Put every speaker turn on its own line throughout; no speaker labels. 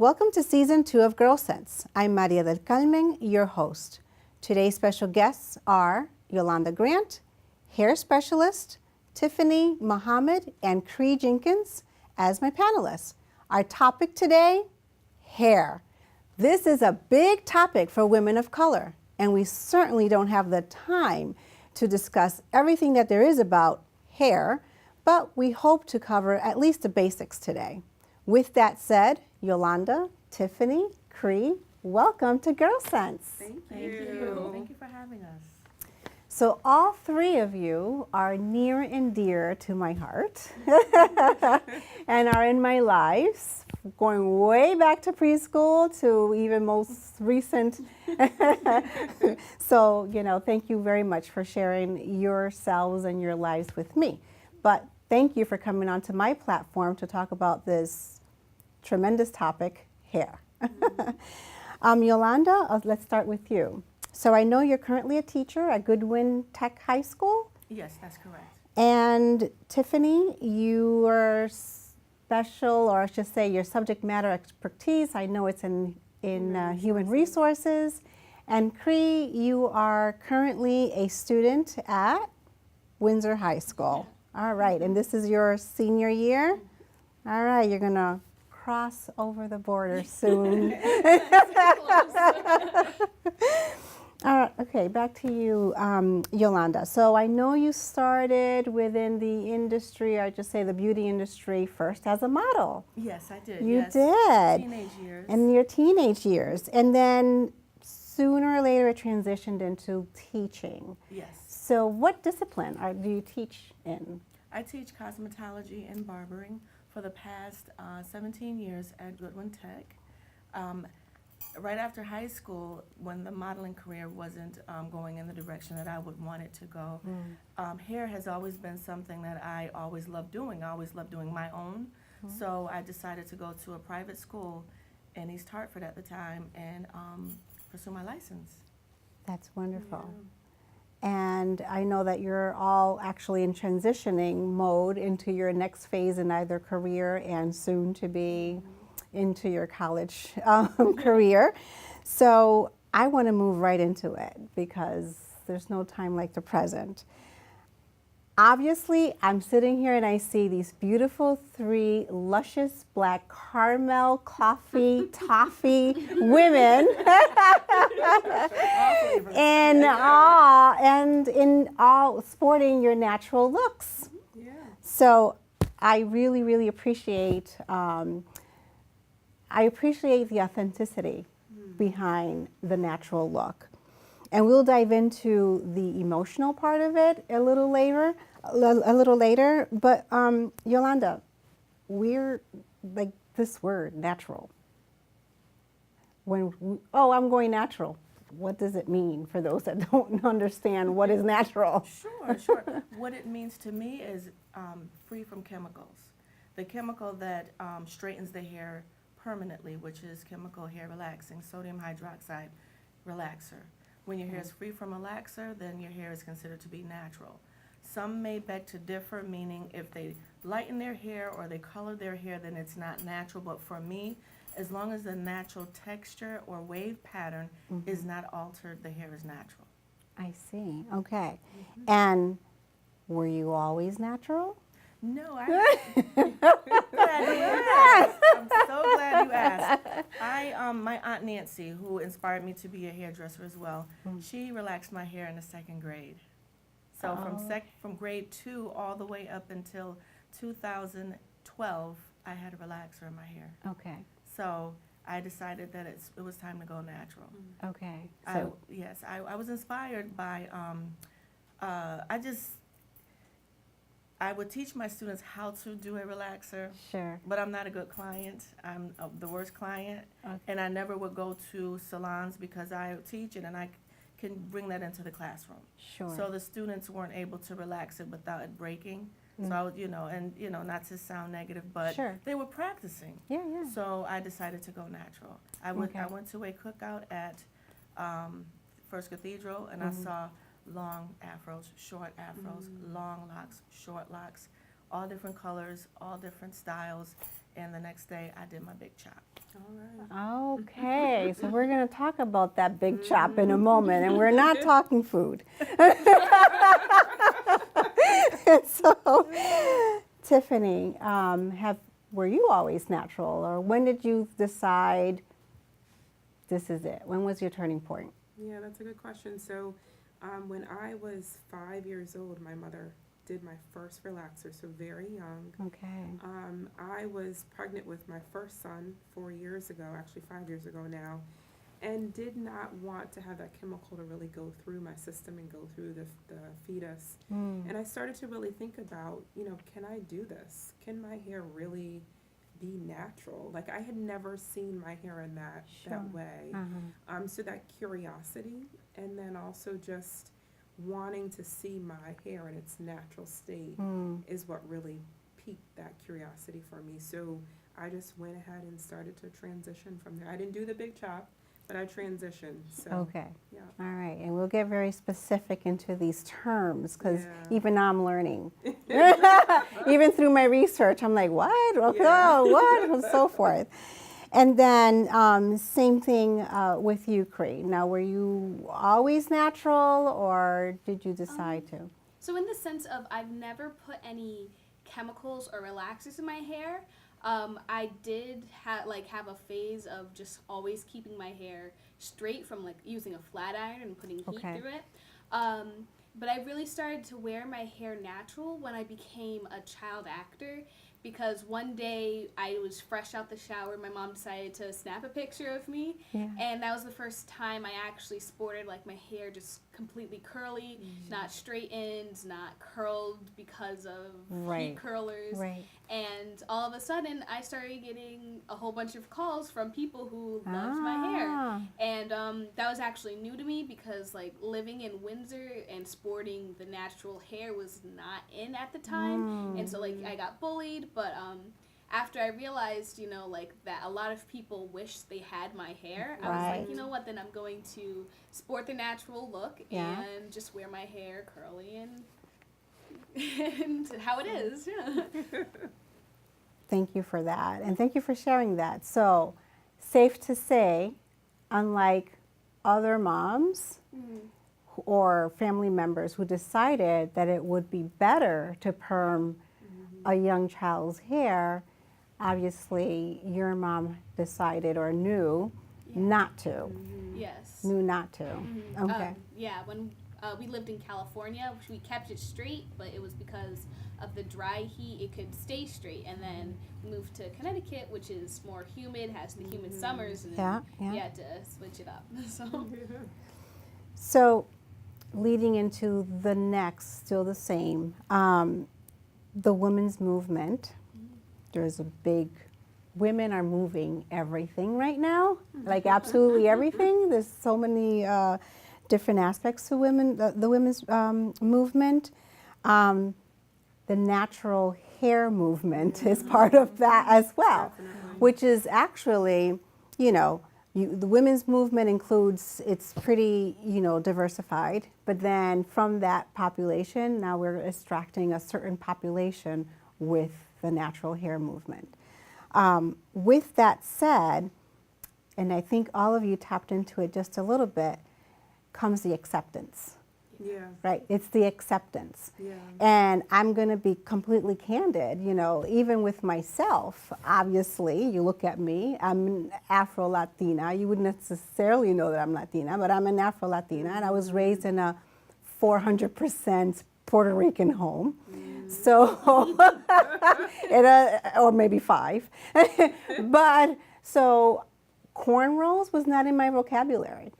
Welcome to Season 2 of GyrlSense. I'm Maria del Carmen, your host. Today's special guests are Yolanda Grant, hair specialist, Tiffany Muhammad, and Cree Jenkins as my panelists. Our topic today, hair. This is a big topic for women of color, and we certainly don't have the time to discuss everything that there is about hair, but we hope to cover at least the basics today. With that said, Yolanda, Tiffany, Cree, welcome to GyrlSense.
Thank you. Thank you for having us.
So all three of you are near and dear to my heart and are in my lives, going way back to preschool to even most recent. So, thank you very much for sharing yourselves and your lives with me. But thank you for coming onto my platform to talk about this tremendous topic, hair. Yolanda, let's start with you. So I know you're currently a teacher at Goodwin Tech High School.
Yes, that's correct.
And Tiffany, your special, or I should say your subject matter expertise, I know it's in human resources. And Cree, you are currently a student at Windsor High School. All right, and this is your senior year? All right, you're gonna cross over the border soon. Okay, back to you, Yolanda. So I know you started within the industry, or just say the beauty industry, first as a model.
Yes, I did.
You
yes.
did.
Teenage years.
In your teenage years. And then sooner or later it transitioned into teaching.
Yes.
So what discipline do you teach in?
I teach cosmetology and barbering for the past 17 years at Goodwin Tech. Right after high school, when the modeling career wasn't going in the direction that I would want it to go, hair has always been something that I always loved doing. I always loved doing my own. So I decided to go to a private school in East Hartford at the time and pursue my license.
That's wonderful. Yeah. And I know that you're all actually in transitioning mode into your next phase in either career and soon to be into your college career. So I want to move right into it because there's no time like the present. Obviously, I'm sitting here and I see these beautiful three luscious black caramel coffee toffee women in all sporting your natural looks.
Yeah.
So I really, really appreciate the authenticity behind the natural look. And we'll dive into the emotional part of it a little later. But Yolanda, we're like this word, natural. I'm going natural. What does it mean for those that don't understand what is natural?
Sure. What it means to me is free from chemicals. The chemical that straightens the hair permanently, which is chemical hair relaxing, sodium hydroxide relaxer. When your hair is free from relaxer, then your hair is considered to be natural. Some may beg to differ, meaning if they lighten their hair or they color their hair, then it's not natural. But for me, as long as the natural texture or wave pattern is not altered, the hair is natural.
I see. Okay. And were you always natural?
No, I'm so glad you asked. My Aunt Nancy, who inspired me to be a hairdresser as well, she relaxed my hair in the second grade. So from grade 2 all the way up until 2012, I had a relaxer in my hair.
Okay.
So I decided that it was time to go natural.
Okay.
So I was inspired by I would teach my students how to do a relaxer.
Sure.
But I'm not a good client. I'm the worst client. Okay. And I never would go to salons because I teach it and I can bring that into the classroom.
Sure.
So the students weren't able to relax it without it breaking. So I would, not to sound negative, but they were practicing.
Yeah.
So I decided to go natural. I went to a cookout at First Cathedral and I saw long afros, short afros, long locks, short locks, all different colors, all different styles. and the next day I did my big chop.
All right.
Okay, so we're going to talk about that big chop in a moment, and we're not talking food. So, Tiffany, were you always natural, or when did you decide this is it? When was your turning point?
Yeah, that's a good question. So, when I was 5 years old, my mother did my first relaxer, so very young.
Okay.
I was pregnant with my first son 4 years ago, actually 5 years ago now, and did not want to have that chemical to really go through my system and go through the fetus. And I started to really think about, can I do this? Can my hair really be natural? Like, I had never seen my hair in that way. So that curiosity, and then also just wanting to see my hair in its natural state is what really piqued that curiosity for me. So I just went ahead and started to transition from there. I didn't do the big chop, but I transitioned. So,
Okay.
yeah.
All right, and we'll get very specific into these terms because
Yeah.
even now I'm learning. Even through my research, I'm like, what? Okay,
Yeah.
what? And so forth. And then same thing with you, Cree. Now, were you always natural, or did you decide to?
So in the sense of I've never put any chemicals or relaxers in my hair. I did have a phase of just always keeping my hair straight from like using a flat iron and putting heat
Okay.
through it. But I really started to wear my hair natural when I became a child actor, because one day I was fresh out the shower. My mom decided to snap a picture of me, and that was the first time I actually sported like my hair just completely curly, not straightened, not curled because of heat curlers.
Right.
And all of a sudden, I started getting a whole bunch of calls from people who loved my hair. And that was actually new to me, because like living in Windsor and sporting the natural hair was not in at the time. And so like I got bullied, but after I realized, like that a lot of people wish they had my hair, I was like, you know what, then I'm going to sport the natural look and just wear my hair curly and how it is. Yeah.
Thank you for that, and thank you for sharing that. So, safe to say, unlike other moms or family members who decided that it would be better to perm a young child's hair, obviously your mom decided or knew not to.
Yes.
Knew not to. Okay.
When we lived in California, we kept it straight, but it was because of the dry heat, it could stay straight. And then moved to Connecticut, which is more humid, has the humid summers, and then we had to switch it up.
So, leading into the next, still the same, the women's movement. There's a big, women are moving everything right now, like absolutely everything. There's so many different aspects to women, the women's movement. The natural hair movement is part of that as well, which is actually, the women's movement includes, it's pretty, diversified, but then from that population, now we're extracting a certain population with the natural hair movement. With that said, and I think all of you tapped into it just a little bit, comes the acceptance.
Yeah.
Right, it's the acceptance.
Yeah.
And I'm going to be completely candid, even with myself. Obviously, you look at me, I'm an Afro-Latina. You wouldn't necessarily know that I'm Latina, but I'm an Afro-Latina, and I was raised in a 400% Puerto Rican home. So, or maybe 5. But, so cornrows was not in my vocabulary.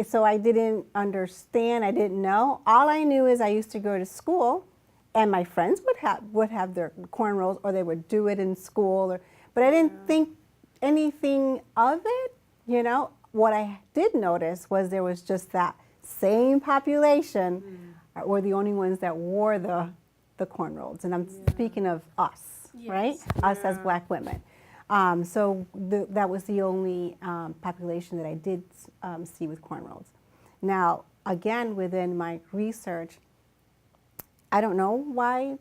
So I didn't understand, I didn't know. All I knew is I used to go to school, and my friends would have their cornrows, or they would do it in school, but I didn't think anything of it. What I did notice was there was just that same population were the only ones that wore the cornrows, and I'm speaking of us, right? Us as Black women. So that was the only population that I did see with cornrows. Now, again, within my research, I don't know why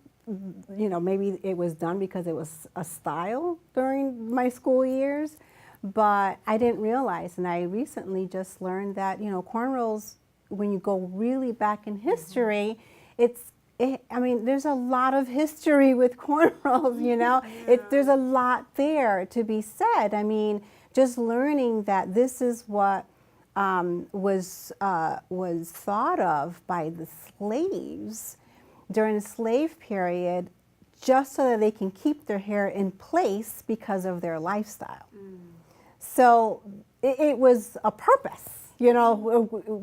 maybe it was done because it was a style during my school years, but I didn't realize, and I recently just learned that, cornrows, when you go really back in history, there's a lot of history with cornrows, there's a lot there to be said. I mean, just learning that this is what was thought of by the slaves during the slave period, just so that they can keep their hair in place because of their lifestyle. So it was a purpose,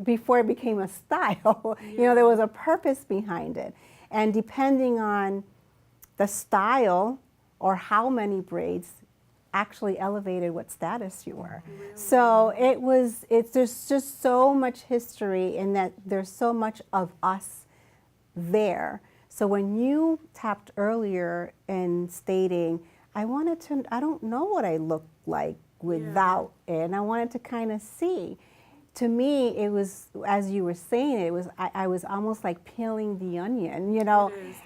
before it became a style. There was a purpose behind it. And depending on the style or how many braids actually elevated what status you were.
Really?
So there's just so much history in that there's so much of us there. So when you tapped earlier in stating, I don't know what I look like without it, and I wanted to kind of see. To me, it was, as you were saying, I was almost like peeling the onion,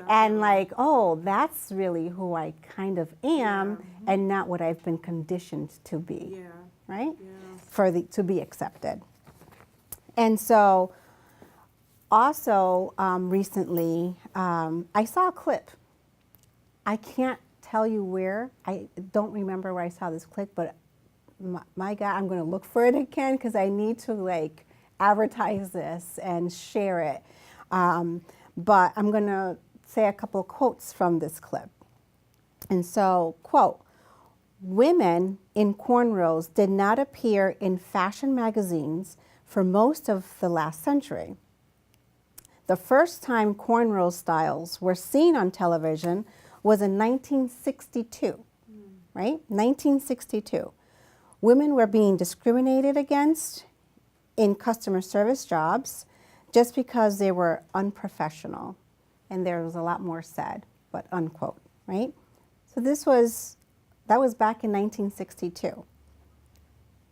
and like, oh, that's really who I kind of am, and not what I've been conditioned to be, right? Yeah. To be accepted. And so, also recently, I saw a clip. I can't tell you where. I don't remember where I saw this clip, but my God, I'm going to look for it again because I need to advertise this and share it. But I'm going to say a couple of quotes from this clip. And so, quote, "Women in cornrows did not appear in fashion magazines for most of the last century. The first time cornrow styles were seen on television was in 1962, right? 1962. Women were being discriminated against in customer service jobs just because they were unprofessional." And there was a lot more said, but unquote, right? So that was back in 1962.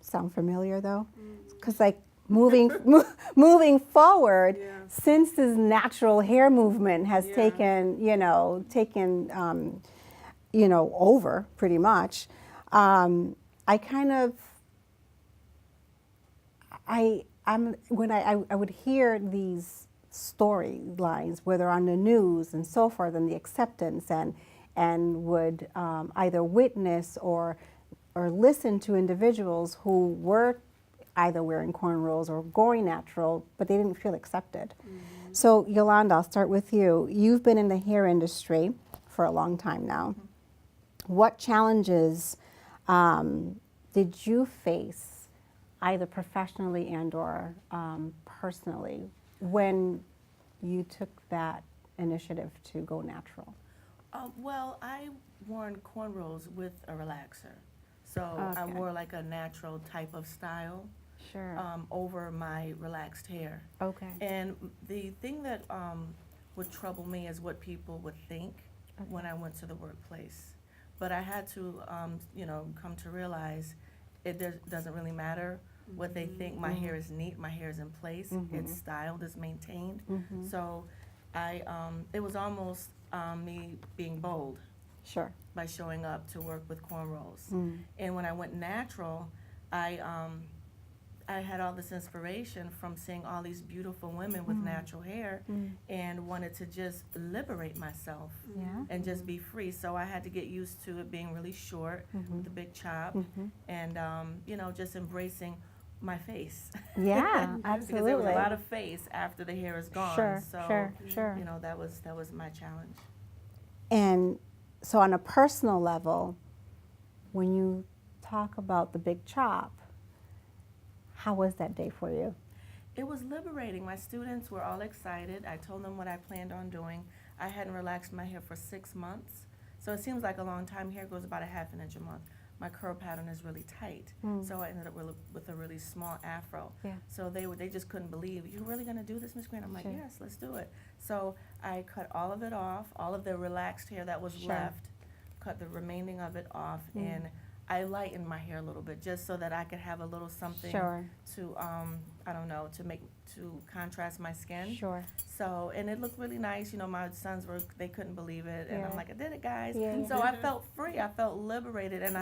Sound familiar though? Because moving forward, since this natural hair movement has taken over pretty much, I would hear these storylines, whether on the news and so forth, and the acceptance, and would either witness or listen to individuals who were either wearing cornrows or going natural, but they didn't feel accepted. So Yolanda, I'll start with you. You've been in the hair industry for a long time now. What challenges did you face, either professionally and or personally, when you took that initiative to go natural?
Well, I wore cornrows with a relaxer. So I wore like a natural type of style over my relaxed hair. Okay. And the thing that would trouble me is what people would think when I went to the workplace. But I had to, come to realize it doesn't really matter what they think. My hair is neat, my hair is in place, it's styled, it's maintained. So it was almost me being bold. Sure. By showing up to work with cornrows. And when I went natural, I had all this inspiration from seeing all these beautiful women with natural hair and wanted to just liberate myself and just be free. So I had to get used to it being really short with the big chop and, just embracing my face.
Yeah, absolutely.
Because there was a lot of face after the hair is gone.
Sure,
so,
sure.
That was my challenge.
And so on a personal level, when you talk about the big chop, how was that day for you?
It was liberating. My students were all excited. I told them what I planned on doing. I hadn't relaxed my hair for 6 months. So it seems like a long time. Hair grows about a ½ an inch a month. My curl pattern is really tight. So I ended up with a really small afro. Yeah. So they just couldn't believe, "You're really going to do this, Ms. Grant?" I'm like, "Yes, let's do it." So I cut all of it off, all of the relaxed hair that was left, cut the remaining of it off, and I lightened my hair a little bit just so that I could have a little something to I don't know, to contrast my skin.
Sure.
So, and it looked really nice. You know, my sons they couldn't believe it. And I'm
Yeah.
like, I did it, guys.
Yeah.
So I felt free. I felt liberated. And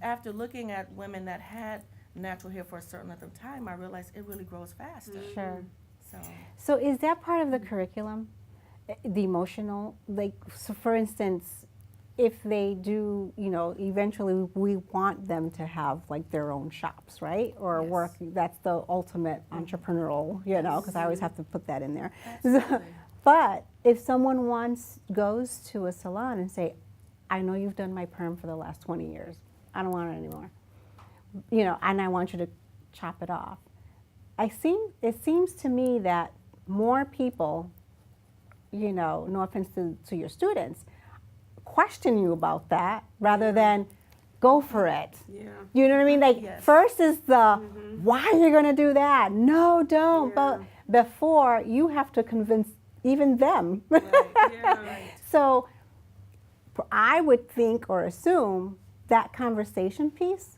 after looking at women that had natural hair for a certain length of time, I realized it really grows faster.
Sure.
So,
So is that part of the curriculum? The emotional, like, so for instance, if they do, you know, eventually we want them to have like their own shops, right? Or
Yes.
work, that's the ultimate entrepreneurial, you know, because I always have to put that in there.
absolutely.
But if someone goes to a salon and say, I know you've done my perm for the last 20 years, I don't want it anymore, you know, and I want you to chop it off. It seems to me that more people, you know, no offense to your students, question you about that rather than go for it.
Yeah.
You know what I mean? Like,
Yes.
first is the, why are you going to do that? No, don't.
Yeah.
But before, you have to convince even them.
Right. Yeah.
So I would think or assume that conversation piece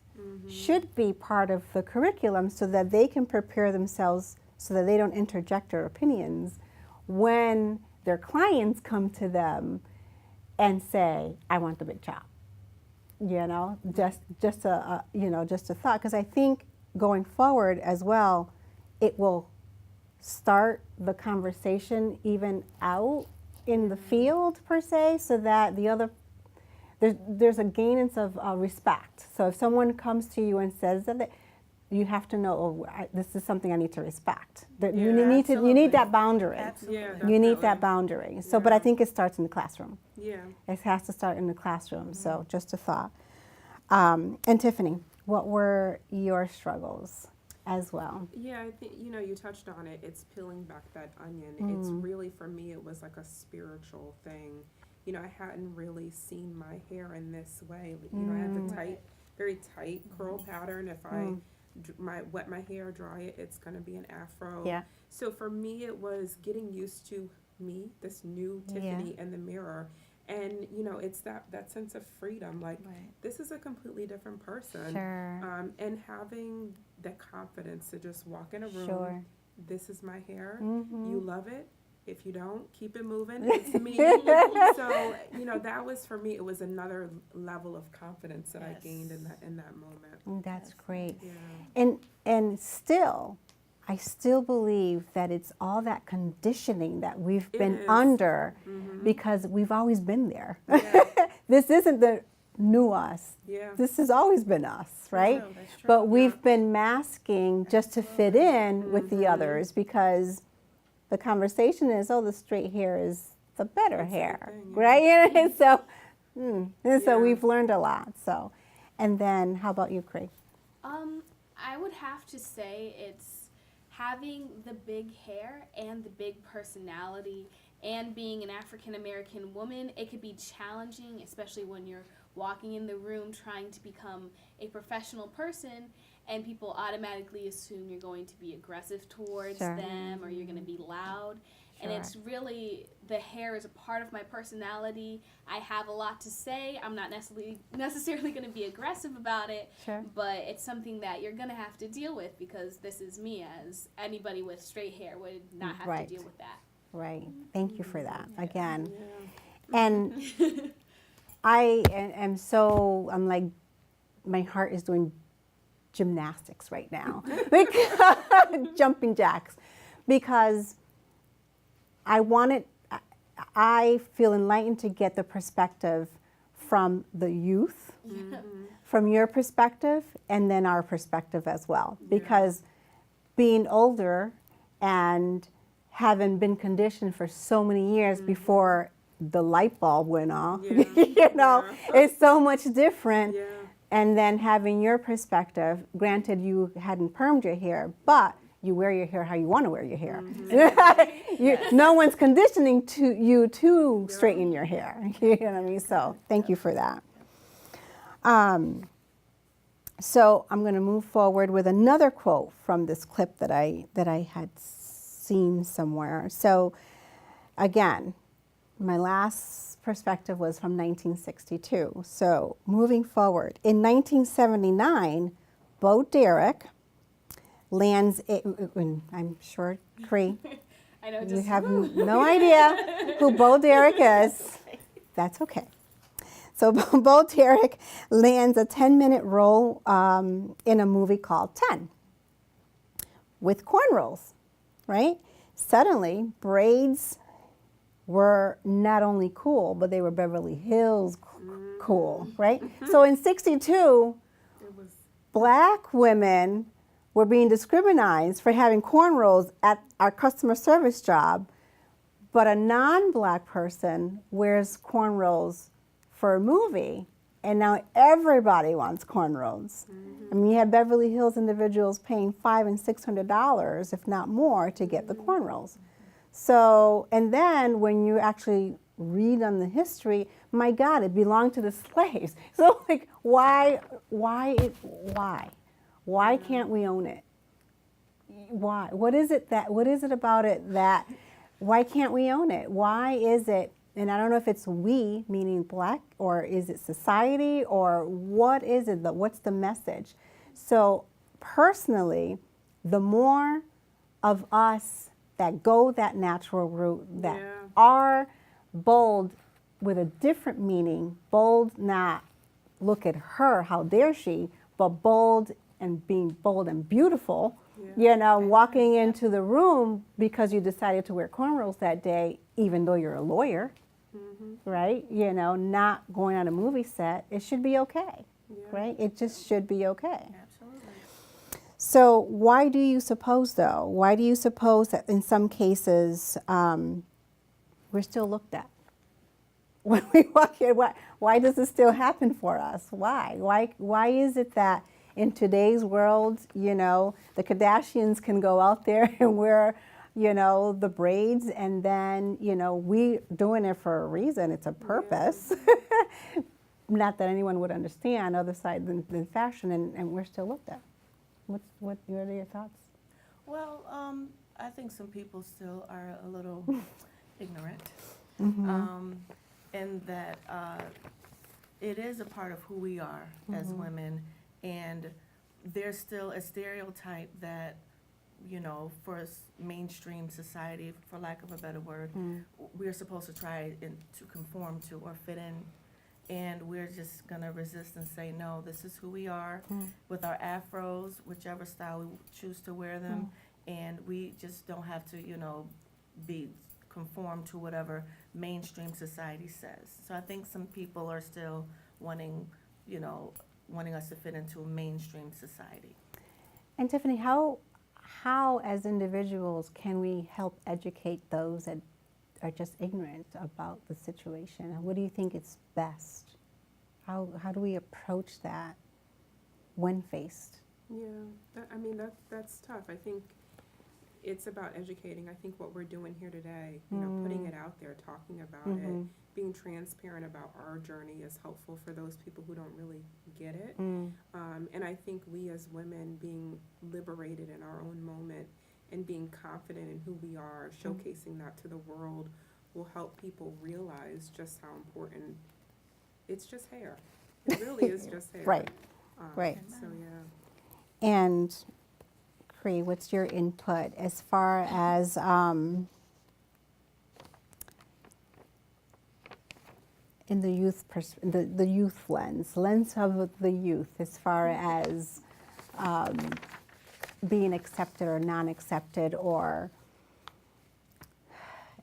should be part of the curriculum so that they can prepare themselves so that they don't interject their opinions when their clients come to them and say, I want the big chop. You know, just a you know, just a thought, because I think going forward as well, it will start the conversation even out in the field per se, so that the other there's a gain of respect. So if someone comes to you and says that, you have to know, oh, this is something I need to respect. That you
Yeah,
need
absolutely.
that boundary.
Absolutely.
Yeah,
You need that
definitely.
boundary. So, but I
Yeah.
think it starts in the classroom.
Yeah.
It has to start in the classroom. So, just a thought. And Tiffany, what were your struggles as well?
Yeah, I think, you know, you touched on it. It's peeling back that onion. It's really, for me, it was like a spiritual thing. You know, I hadn't really seen my hair in this way. You know, I had the tight, very tight curl pattern. If I wet my hair, dry it, it's going to be an afro.
Yeah.
So for me, it was getting used to me, this new Tiffany in the mirror. And, you know, it's that sense of freedom. Like,
Right.
this is a completely different person.
Sure.
And having the confidence to just walk in a room.
Sure.
This is my hair.
Mhm.
You love it. If you don't, keep it moving. It's me. So, you know, that was, for me, it was another level of confidence that I
Yes.
gained in that moment.
That's great.
Yeah.
And still, I still believe that it's all that conditioning that we've
It
been
is.
under because we've always been there.
Yeah.
This isn't the new us.
Yeah.
This has always been us, right?
True, that's true.
But we've been masking just to fit in with the others because the conversation is, oh, the straight hair is the better
That's the
hair,
thing, yeah.
right? And so, and so
Yeah.
we've learned a lot. So, and then how about you, Cree?
I would have to say it's having the big hair and the big personality, and being an African American woman. It could be challenging, especially when you're walking in the room trying to become a professional person, and people automatically assume you're going to be aggressive towards
Sure.
them, or you're going to be loud. And
Sure.
it's really, the hair is a part of my personality. I have a lot to say. I'm not necessarily going to be aggressive about it,
Sure.
but it's something that you're going to have to deal with because this is me, as anybody with straight hair would not have
Right.
to deal with that.
Right. Thank you for that again.
Yeah.
And I am so, I'm like, my heart is doing gymnastics right now, jumping jacks, because I feel enlightened to get the perspective from the youth, from your perspective, and then our perspective as well. Because being older and having been conditioned for so many years before the light bulb went off,
Yeah.
you know,
Yeah.
it's so much different.
Yeah.
And then having your perspective, granted you hadn't permed your hair, but you wear your hair how you want to wear your hair. No one's conditioning you to straighten your hair. You know what I mean? So thank you for that. So I'm going to move forward with another quote from this clip that I had seen somewhere. So again, my last perspective was from 1962. So moving forward, in 1979, Bo Derek lands, I'm sure, Cree,
I know,
you
just
have no idea who Bo Derek is. That's okay. So Bo Derek lands a 10-minute role in a movie called 10 with cornrows, right? Suddenly, braids were not only cool, but they were Beverly Hills cool, right? So in 62,
It was
black women were being discriminated for having cornrows at our customer service job, but a non-black person wears cornrows for a movie, and now everybody wants cornrows. I mean, you have Beverly Hills individuals paying $500 and $600, if not more, to get the cornrows. So, and then when you actually read on the history, my God, it belonged to the slaves. So, like, why can't we own it? Why? What is it about it that, why can't we own it? Why is it, and I don't know if it's we, meaning black, or is it society, or what is it, what's the message? So personally, the more of us that go that natural route, that are bold with a different meaning, bold not look at her, how dare she, but bold and being bold and beautiful, you know, walking into the room because you decided to wear cornrows that day, even though you're a lawyer, right? You know, not going on a movie set, it should be okay, right? It just should be okay.
Absolutely.
So why do you suppose, though? Why do you suppose that in some cases we're still looked at? When we walk in, why does this still happen for us? Why? Why is it that in today's world, you know, the Kardashians can go out there and wear, you know, the braids, and then, you know, we doing it for a reason. It's a purpose. Not that anyone would understand other side than fashion, and we're still looked at. What are your thoughts?
Well, I think some people still are a little ignorant, and that it is a part of who we are as women, and there's still a stereotype that, you know, for mainstream society, for lack of a better word, we're supposed to try to conform to or fit in. And we're just going to resist and say, no, this is who we are with our afros, whichever style we choose to wear them. And we just don't have to, you know, conform to whatever mainstream society says. So I think some people are still wanting us to fit into a mainstream society.
And Tiffany, how as individuals can we help educate those that are just ignorant about the situation? And what do you think is best? How do we approach that when faced?
Yeah, I mean, that's tough. I think it's about educating. I think what we're doing here today, you know, putting it out there, talking about it, being transparent about our journey is helpful for those people who don't really get it. And I think we as women being liberated in our own moment and being confident in who we are, showcasing that to the world, will help people realize just how important it's just hair. It really is just hair.
Right. Right.
So yeah.
And Cree, what's your input as far as in the youth the youth lens of the youth, as far as being accepted or non-accepted, or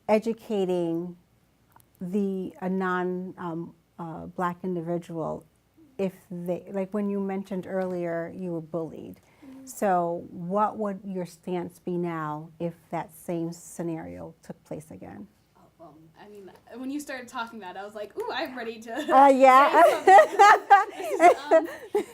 educating a non-black individual, if they, like when you mentioned earlier you were bullied. So what would your stance be now if that same scenario took place again?
I mean, when you started talking that, I was like, ooh, I'm ready to
Yeah.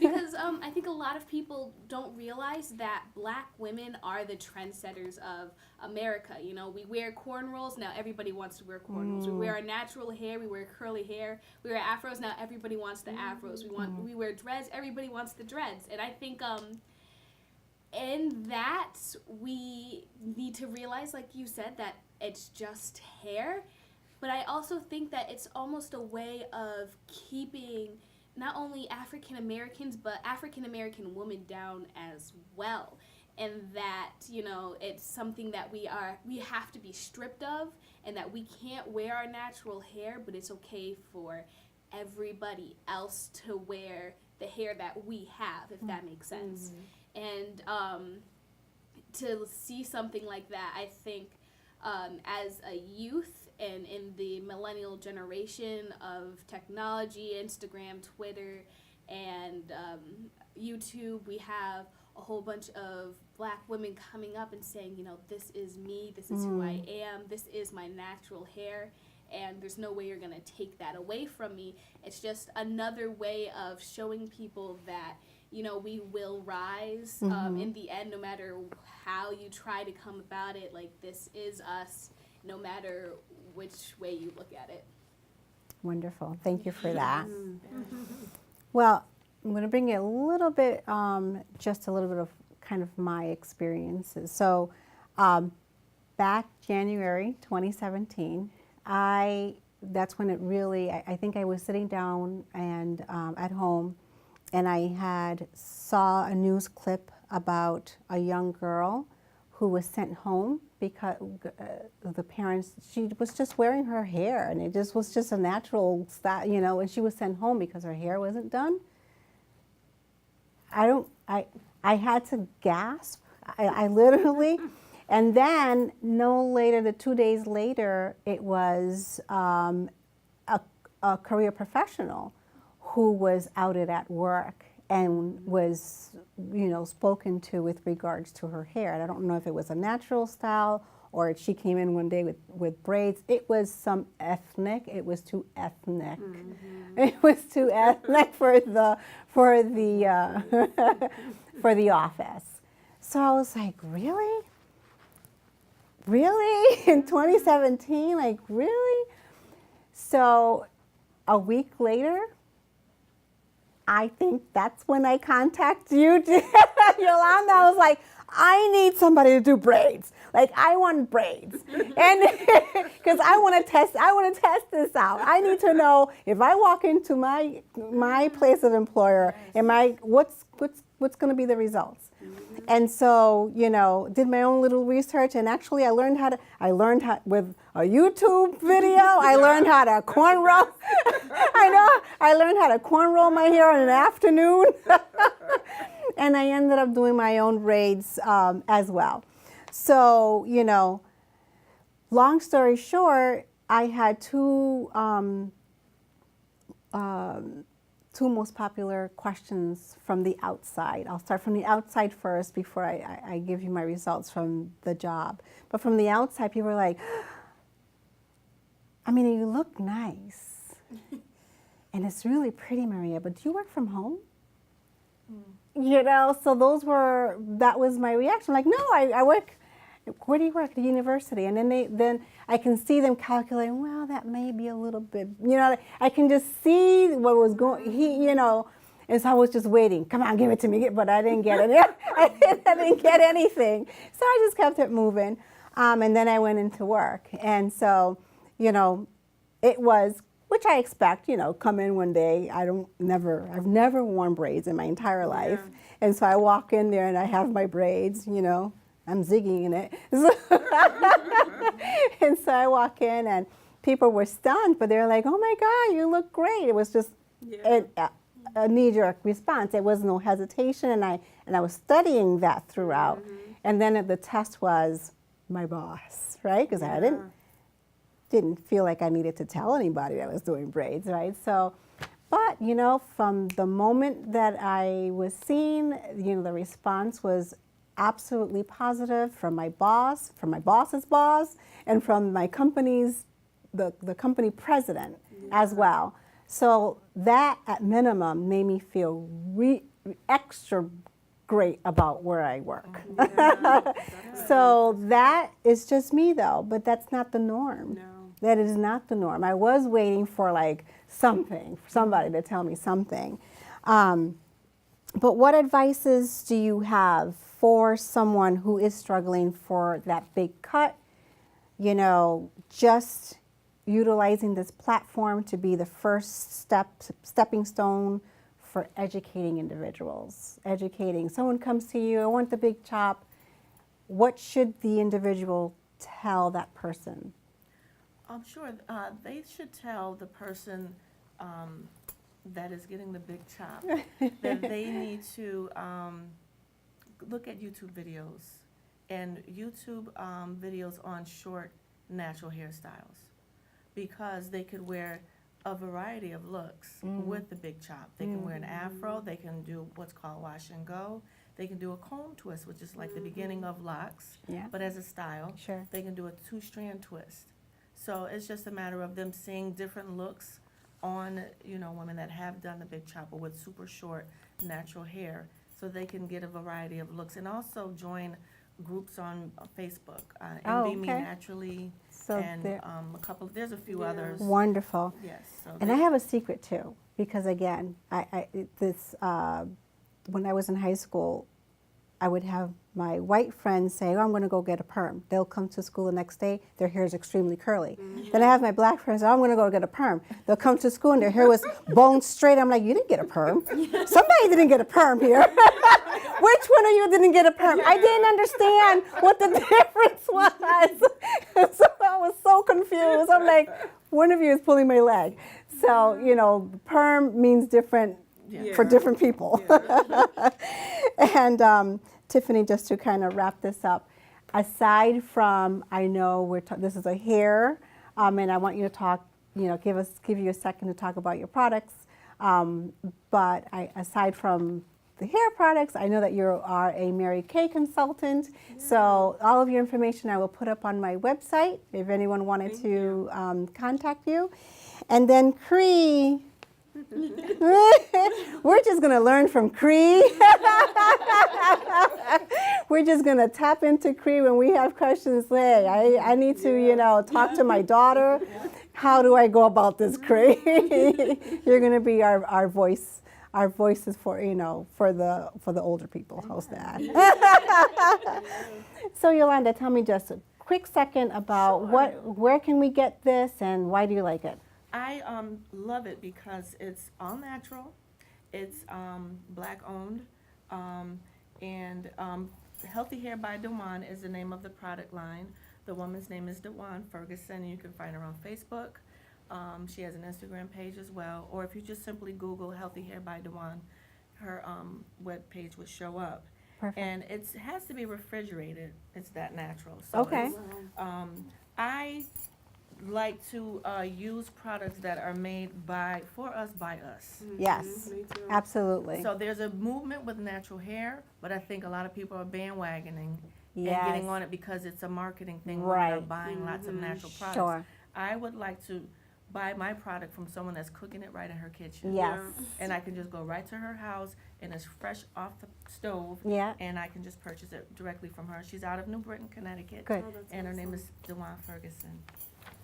because I think a lot of people don't realize that black women are the trendsetters of America. You know, we wear cornrows, now everybody wants to wear cornrows. We wear our natural hair, we wear curly hair. We wear afros, now everybody wants the afros. We wear dreads, everybody wants the dreads. And I think in that, we need to realize, like you said, that it's just hair. But I also think that it's almost a way of keeping not only African Americans, but African American women down as well. and that, you know, it's something that we have to be stripped of, and that we can't wear our natural hair, but it's okay for everybody else to wear the hair that we have, if that makes sense. And to see something like that, I think as a youth and in the millennial generation of technology, Instagram, Twitter, and YouTube, we have a whole bunch of Black women coming up and saying, you know, this is me, this is who I am, this is my natural hair, and there's no way you're going to take that away from me. It's just another way of showing people that, you know, we will rise in the end, no matter how you try to come about it. Like, this is us, no matter which way you look at it.
Wonderful. Thank you for that. Well, I'm going to bring you a little bit, just a little bit of kind of my experiences. So back January 2017, that's when it really, I think I was sitting down and at home, and I saw a news clip about a young girl who was sent home because the parents, she was just wearing her hair, and it just was just a natural style, you know, and she was sent home because her hair wasn't done. I had to gasp. I literally, and then no later than 2 days later, it was a career professional who was outed at work and was, you know, spoken to with regards to her hair. And I don't know if it was a natural style or she came in one day with braids. It was some ethnic. It was too ethnic. It was too ethnic for the for the office. So I was like, really? Really? In 2017? Like, really? So a week later, I think that's when I contacted you, Yolanda. I was like, I need somebody to do braids. Like, I want braids, and because I want to test this out. I need to know if I walk into my place of employer, what's going to be the results. And so, you know, did my own little research, and actually I learned how with a YouTube video, I learned how to cornrow. I learned how to cornrow my hair in an afternoon. And I ended up doing my own braids as well. So, you know, long story short, I had two most popular questions from the outside. I'll start from the outside first before I give you my results from the job. But from the outside, people are like, I mean, you look nice. And it's really pretty, Maria, but do you work from home? You know, so that was my reaction. Like, no, I work. Where do you work? At the university. And then I can see them calculating, well, that may be a little bit, you know, I can just see what was going, you know, and so I was just waiting. Come on, give it to me. But I didn't get it. I didn't get anything. So I just kept it moving. And then I went into work. And so, you know, it was, which I expect, you know, come in one day. I've never worn braids in my entire life. And so I walk in there and I have my braids, you know. I'm zigging in it. And so I walk in and people were stunned, but they're like, oh my God, you look great. It was just a knee-jerk response. There was no hesitation, and I was studying that throughout. And then the test was my boss, right? Because I didn't feel like I needed to tell anybody that I was doing braids, right? So, but, you know, from the moment that I was seen, you know, the response was absolutely positive from my boss, from my boss's boss, and from my company's, the company president as well. So that, at minimum, made me feel extra great about where I work. So that is just me, though, but that's not the norm.
No.
That is not the norm. I was waiting for, like, something, for somebody to tell me something. But what advices do you have for someone who is struggling for that big cut, you know, just utilizing this platform to be the first stepping stone for educating individuals? Someone comes to you, I want the big chop, what should the individual tell that person?
I'm sure they should tell the person that is getting the big chop that they need to look at YouTube videos and YouTube videos on short natural hairstyles, because they could wear a variety of looks with the big chop. They can wear an afro, they can do what's called wash and go, they can do a comb twist, which is like the beginning of locks,
Yeah.
but as a style.
Sure.
They can do a 2-strand twist. So it's just a matter of them seeing different looks on, women that have done the big chop or with super short natural hair, so they can get a variety of looks. And also join groups on Facebook,
Oh,
Envy Me
okay.
Naturally,
So
and
there-
there's a few others.
Wonderful.
Yes. So
And I have a secret too, because again, when I was in high school, I would have my white friends say, "Oh, I'm going to go get a perm." They'll come to school the next day, their hair is extremely curly. Then I have my black friends, "Oh, I'm going to go get a perm." They'll come to school and their hair was bone straight. I'm like, "You didn't get a perm. Somebody didn't get a perm here." Which one of you didn't get a perm? I didn't understand what the difference was. So I was so confused. I'm like, one of you is pulling my leg. So, perm means different
Yeah.
for different people. And Tiffany, just to kind of wrap this up, aside from, I know this is a hair, and I want you to talk, give you a second to talk about your products. But aside from the hair products, I know that you are a Mary Kay consultant. So all of your information I will put up on my website if anyone wanted to contact you. And then Cree. We're just going to learn from Cree. We're just going to tap into Cree when we have questions. Hey, I need to, talk to my daughter. How do I go about this, Cree? You're going to be our voice. Our voices for the older people. How's that? So Yolanda, tell me just a quick second about where can we get this and why do you like it?
I love it because it's all natural, it's black owned, and Healthy Hair by Dewan is the name of the product line. The woman's name is Dewan Ferguson, and you can find her on Facebook. She has an Instagram page as well, or if you just simply Google Healthy Hair by Dewan, her web page would show up.
Perfect.
And it has to be refrigerated. It's that natural. So
Okay.
it's, I like to use products that are made for us, by us.
Yes,
Me too.
absolutely.
So there's a movement with natural hair, but I think a lot of people are bandwagoning
Yes.
and getting on it because it's a marketing thing.
Right.
They're buying lots of natural products.
Sure.
I would like to buy my product from someone that's cooking it right in her kitchen.
Yes.
And I can just go right to her house and it's fresh off the stove.
Yeah.
And I can just purchase it directly from her. She's out of New Britain, Connecticut.
Good.
Oh, that's
And her name
awesome.
is Dewan Ferguson.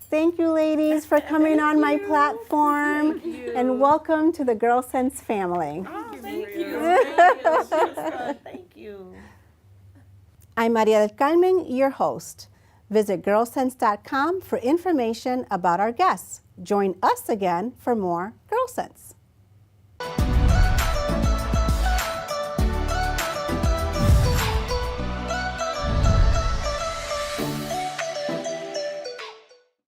Thank you, ladies, for coming on my platform.
Thank you.
And welcome to the GyrlSense family.
Oh,
you,
thank
Maria.
you. Thank you. This was fun. Thank you.
I'm Maria del Carmen, your host. Visit GyrlSense.com for information about our guests. Join us again for more GyrlSense.